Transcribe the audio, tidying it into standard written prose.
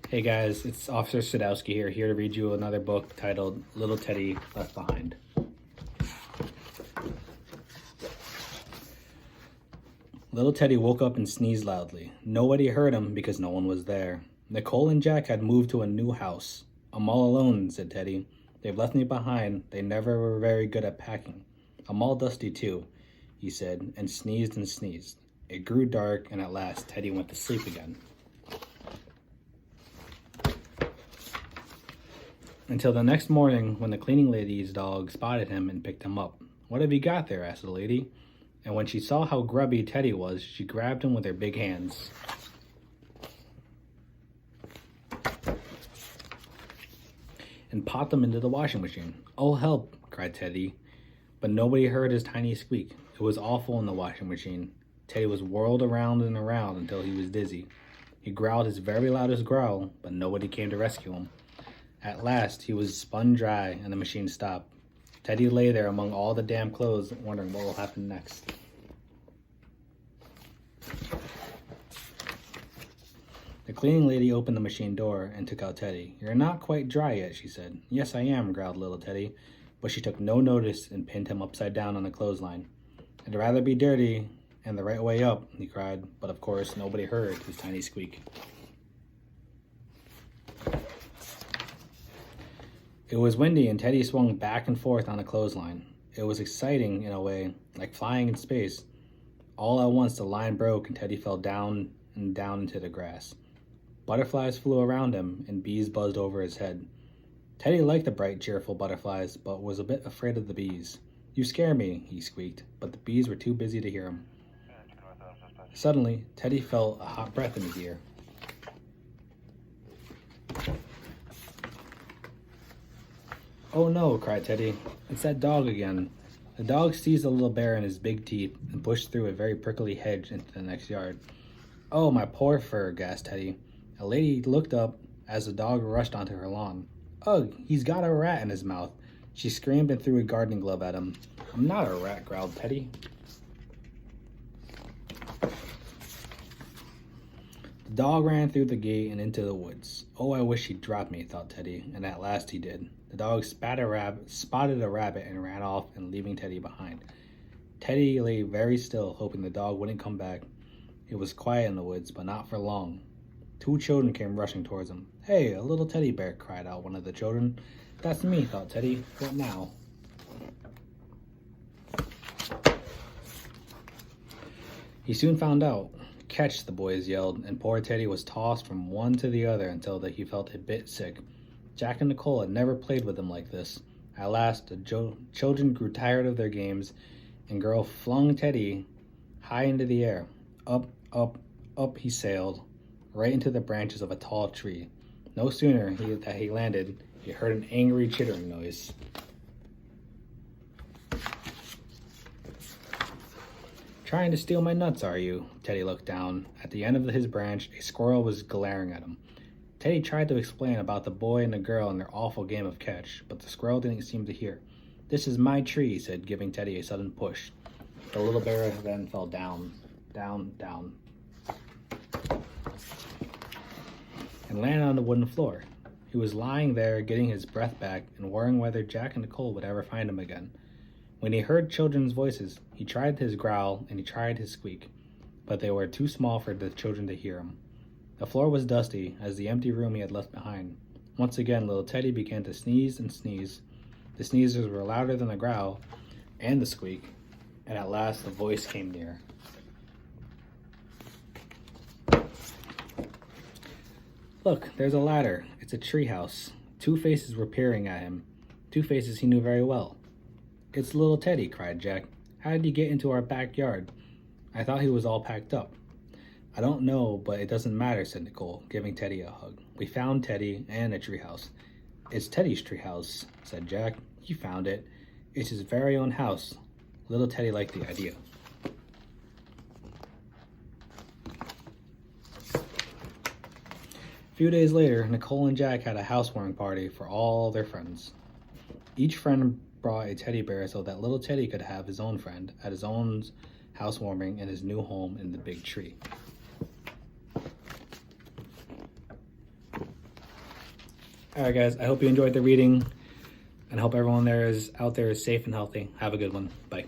Hey guys, it's Officer Sadowsky here to read you another book titled Little Teddy Left Behind. Little Teddy woke up and sneezed loudly. Nobody heard him because no one was there. Nicole and Jack had moved to a new house. I'm all alone, said Teddy. They've left me behind. They never were very good at packing. I'm all dusty too, he said, and sneezed and sneezed. It grew dark, and at last Teddy went to sleep again. Until the next morning when the cleaning lady's dog spotted him and picked him up. What have you got there? Asked the lady. And when she saw how grubby Teddy was, she grabbed him with her big hands. And popped him into the washing machine. Oh, help, cried Teddy. But nobody heard his tiny squeak. It was awful in the washing machine. Teddy was whirled around and around until he was dizzy. He growled his very loudest growl, but nobody came to rescue him. At last, he was spun dry and the machine stopped. Teddy lay there among all the damp clothes, wondering what will happen next. The cleaning lady opened the machine door and took out Teddy. You're not quite dry yet, she said. Yes, I am, growled little Teddy, but she took no notice and pinned him upside down on the clothesline. I'd rather be dirty and the right way up, he cried, but of course nobody heard his tiny squeak. It was windy and Teddy swung back and forth on the clothesline. It was exciting in a way, like flying in space. All at once the line broke and Teddy fell down and down into the grass. Butterflies flew around him and bees buzzed over his head. Teddy liked the bright, cheerful butterflies, but was a bit afraid of the bees. You scare me, he squeaked, but the bees were too busy to hear him. Suddenly, Teddy felt a hot breath in his ear. Oh no, cried Teddy. It's that dog again. The dog seized the little bear in his big teeth and pushed through a very prickly hedge into the next yard. Oh, my poor fur, gasped Teddy. A lady looked up as the dog rushed onto her lawn. Ugh, he's got a rat in his mouth. She screamed and threw a gardening glove at him. I'm not a rat, growled Teddy. The dog ran through the gate and into the woods. Oh, I wish he'd drop me, thought Teddy, and at last he did. The dog spotted a rabbit and ran off and leaving Teddy behind. Teddy lay very still, hoping the dog wouldn't come back. It was quiet in the woods, but not for long. Two children came rushing towards him. Hey, a little teddy bear, cried out one of the children. That's me, thought Teddy. What now? He soon found out. Catch, the boys yelled, and poor Teddy was tossed from one to the other until he felt a bit sick. Jack and Nicole had never played with him like this. At last, the children grew tired of their games, and girl flung Teddy high into the air. Up, up, up he sailed, right into the branches of a tall tree. No sooner that he landed, he heard an angry chittering noise. Trying to steal my nuts, are you? Teddy looked down. At the end of his branch, a squirrel was glaring at him. Teddy tried to explain about the boy and the girl and their awful game of catch, but the squirrel didn't seem to hear. This is my tree, he said, giving Teddy a sudden push. The little bear then fell down, down, down, and landed on the wooden floor. He was lying there, getting his breath back and worrying whether Jack and Nicole would ever find him again. When he heard children's voices, he tried his growl and he tried his squeak, but they were too small for the children to hear him. The floor was dusty as the empty room he had left behind. Once again, little Teddy began to sneeze and sneeze. The sneezes were louder than the growl and the squeak, and at last the voice came near. Look, there's a ladder. It's a treehouse. Two faces were peering at him. Two faces he knew very well. It's little Teddy, cried Jack. How did he get into our backyard? I thought he was all packed up. I don't know, but it doesn't matter, said Nicole, giving Teddy a hug. We found Teddy and a treehouse. It's Teddy's treehouse, said Jack. He found it. It's his very own house. Little Teddy liked the idea. A few days later, Nicole and Jack had a housewarming party for all their friends. Each friend brought a teddy bear so that little Teddy could have his own friend at his own housewarming in his new home in the big tree. All right, guys. I hope you enjoyed the reading, and I hope everyone out there is safe and healthy. Have a good one. Bye.